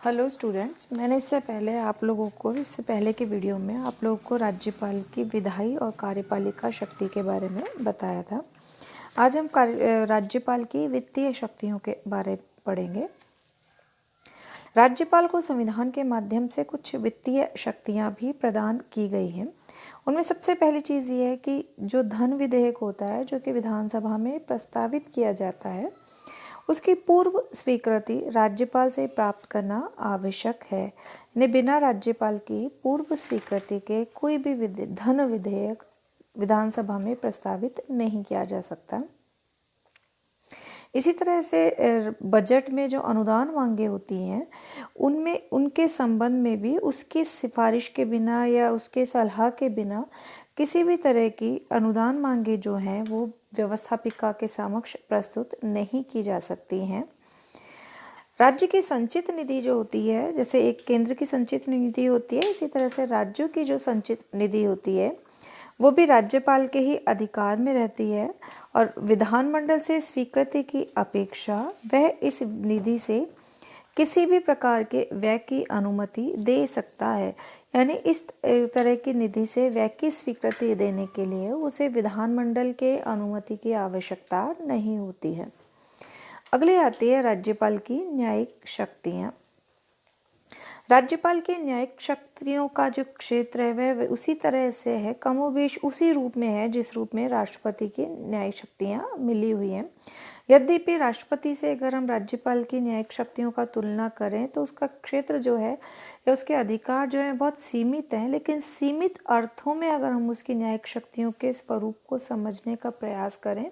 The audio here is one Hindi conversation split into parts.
हेलो स्टूडेंट्स, मैंने इससे पहले के वीडियो में आप लोगों को राज्यपाल की विधायी और कार्यपालिका शक्ति के बारे में बताया था। आज हम राज्यपाल की वित्तीय शक्तियों के बारे पढ़ेंगे। राज्यपाल को संविधान के माध्यम से कुछ वित्तीय शक्तियां भी प्रदान की गई हैं। उनमें सबसे पहली चीज़ ये है कि जो धन विधेयक होता है, जो कि विधानसभा में प्रस्तावित किया जाता है, उसकी पूर्व स्वीकृति राज्यपाल से प्राप्त करना आवश्यक है। यानी बिना राज्यपाल की पूर्व स्वीकृति के कोई भी धन विधेयक विधानसभा में प्रस्तावित नहीं किया जा सकता। इसी तरह से बजट में जो अनुदान मांगे होती हैं, उनमें उनके संबंध में भी उसकी सिफारिश के बिना या उसके सलाह के बिना किसी भी तरह की अनुदान मांगे जो हैं वो व्यवस्थापिका के समक्ष प्रस्तुत नहीं की जा सकती हैं। राज्य की संचित निधि जो होती है, जैसे एक केंद्र की संचित निधि होती है, इसी तरह से राज्यों की जो संचित निधि होती है वो भी राज्यपाल के ही अधिकार में रहती है और विधानमंडल से स्वीकृति की अपेक्षा वह इस निधि से किसी भी प्रकार के व्यय की अनुमति दे सकता है। यानी इस तरह की निधि से व्यय की स्वीकृति देने के लिए उसे विधानमंडल के अनुमति की आवश्यकता नहीं होती है। अगली आती है राज्यपाल की न्यायिक शक्तियाँ। राज्यपाल के न्यायिक शक्तियों का जो क्षेत्र है वह उसी तरह से है, कमोबेश उसी रूप में है जिस रूप में राष्ट्रपति की न्यायिक शक्तियाँ मिली हुई हैं। यद्यपि राष्ट्रपति से अगर हम राज्यपाल की न्यायिक शक्तियों का तुलना करें तो उसका क्षेत्र जो है या उसके अधिकार जो है बहुत सीमित हैं, लेकिन सीमित अर्थों में अगर हम उसकी न्यायिक शक्तियों के स्वरूप को समझने का प्रयास करें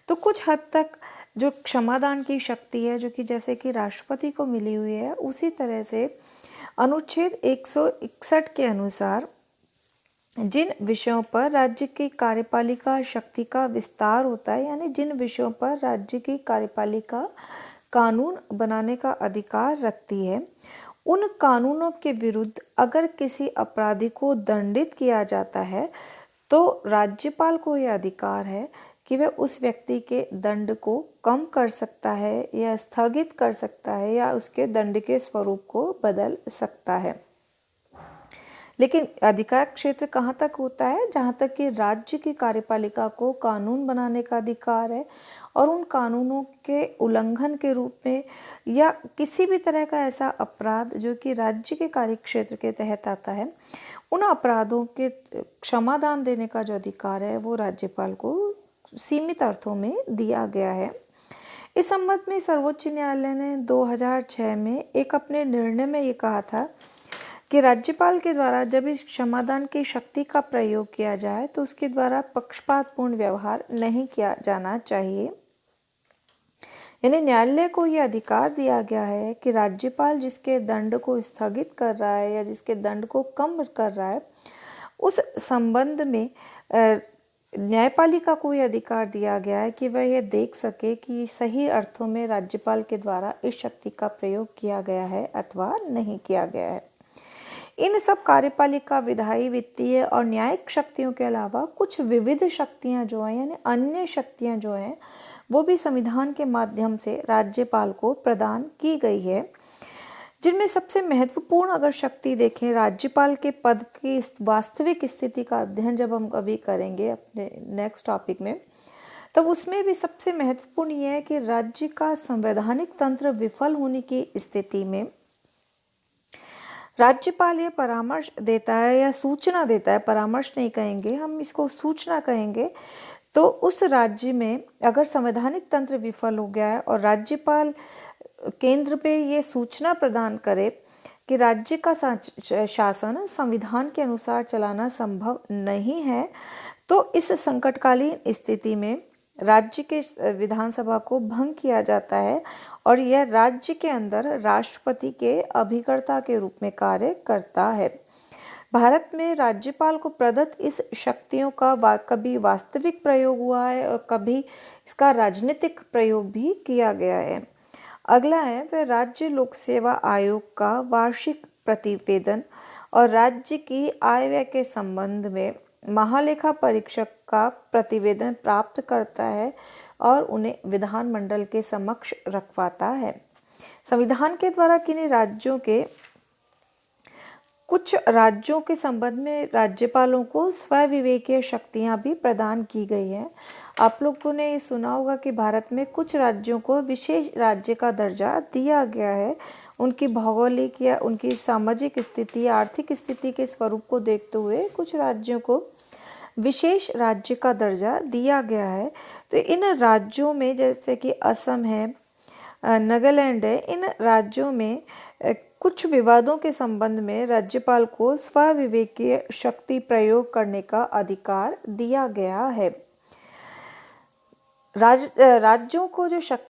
तो कुछ हद तक जो क्षमादान की शक्ति है, जो कि जैसे कि राष्ट्रपति को मिली हुई है, उसी तरह से अनुच्छेद 161 के अनुसार जिन विषयों पर राज्य की कार्यपालिका शक्ति का विस्तार होता है, यानी जिन विषयों पर राज्य की कार्यपालिका कानून बनाने का अधिकार रखती है, उन कानूनों के विरुद्ध अगर किसी अपराधी को दंडित किया जाता है तो राज्यपाल को यह अधिकार है कि वह उस व्यक्ति के दंड को कम कर सकता है या स्थगित कर सकता है या उसके दंड के स्वरूप को बदल सकता है। लेकिन अधिकार क्षेत्र कहाँ तक होता है? जहाँ तक कि राज्य की कार्यपालिका को कानून बनाने का अधिकार है और उन कानूनों के उल्लंघन के रूप में या किसी भी तरह का ऐसा अपराध जो कि राज्य के कार्य क्षेत्र के तहत आता है, उन अपराधों के क्षमादान देने का जो अधिकार है वो राज्यपाल को सीमित अर्थों में दिया गया है। इस संबंध में सर्वोच्च न्यायालय ने 2006 में एक अपने निर्णय में ये कहा था कि राज्यपाल के द्वारा जब इस क्षमादान की शक्ति का प्रयोग किया जाए तो उसके द्वारा पक्षपातपूर्ण व्यवहार नहीं किया जाना चाहिए। यानी न्यायालय को यह अधिकार दिया गया है कि राज्यपाल जिसके दंड को स्थगित कर रहा है या जिसके दंड को कम कर रहा है, उस संबंध में न्यायपालिका को यह अधिकार दिया गया है कि वह यह देख सके कि सही अर्थों में राज्यपाल के द्वारा इस शक्ति का प्रयोग किया गया है अथवा नहीं किया गया है। इन सब कार्यपालिका, विधायी, वित्तीय और न्यायिक शक्तियों के अलावा कुछ विविध शक्तियां जो हैं, यानी अन्य शक्तियां जो हैं, वो भी संविधान के माध्यम से राज्यपाल को प्रदान की गई है। जिनमें सबसे महत्वपूर्ण अगर शक्ति देखें, राज्यपाल के पद की वास्तविक स्थिति का अध्ययन जब हम कभी करेंगे अपने नेक्स्ट टॉपिक में, तब उसमें भी सबसे महत्वपूर्ण ये है कि राज्य का संवैधानिक तंत्र विफल होने की स्थिति में राज्यपाल ये परामर्श देता है या सूचना देता है, परामर्श नहीं कहेंगे हम इसको, सूचना कहेंगे, तो उस राज्य में अगर संवैधानिक तंत्र विफल हो गया है और राज्यपाल केंद्र पे ये सूचना प्रदान करे कि राज्य का शासन संविधान के अनुसार चलाना संभव नहीं है, तो इस संकटकालीन स्थिति में राज्य के विधानसभा को भंग किया जाता है और यह राज्य के अंदर राष्ट्रपति के अभिकर्ता के रूप में कार्य करता है। भारत में राज्यपाल को प्रदत्त इस शक्तियों का कभी वास्तविक प्रयोग हुआ है और कभी इसका राजनीतिक प्रयोग भी किया गया है। अगला है वह राज्य लोक सेवा आयोग का वार्षिक प्रतिवेदन और राज्य की आय व्यय के संबंध में महालेखा परीक्षक का प्रतिवेदन प्राप्त करता है और उन्हें विधानमंडल के समक्ष रखवाता है। संविधान के द्वारा कुछ राज्यों के संबंध में राज्यपालों को स्वविवेकीय शक्तियां भी प्रदान की गई हैं। आप लोगों ने ये सुना होगा कि भारत में कुछ राज्यों को विशेष राज्य का दर्जा दिया गया है। उनकी भौगोलिक या उनकी सामाजिक स्थिति या आर्थिक स्थिति के स्वरूप को देखते हुए कुछ राज्यों को विशेष राज्य का दर्जा दिया गया है। तो इन राज्यों में जैसे कि असम है, नागालैंड है, इन राज्यों में कुछ विवादों के संबंध में राज्यपाल को स्वविवेकीय शक्ति प्रयोग करने का अधिकार दिया गया है। राज्यों को जो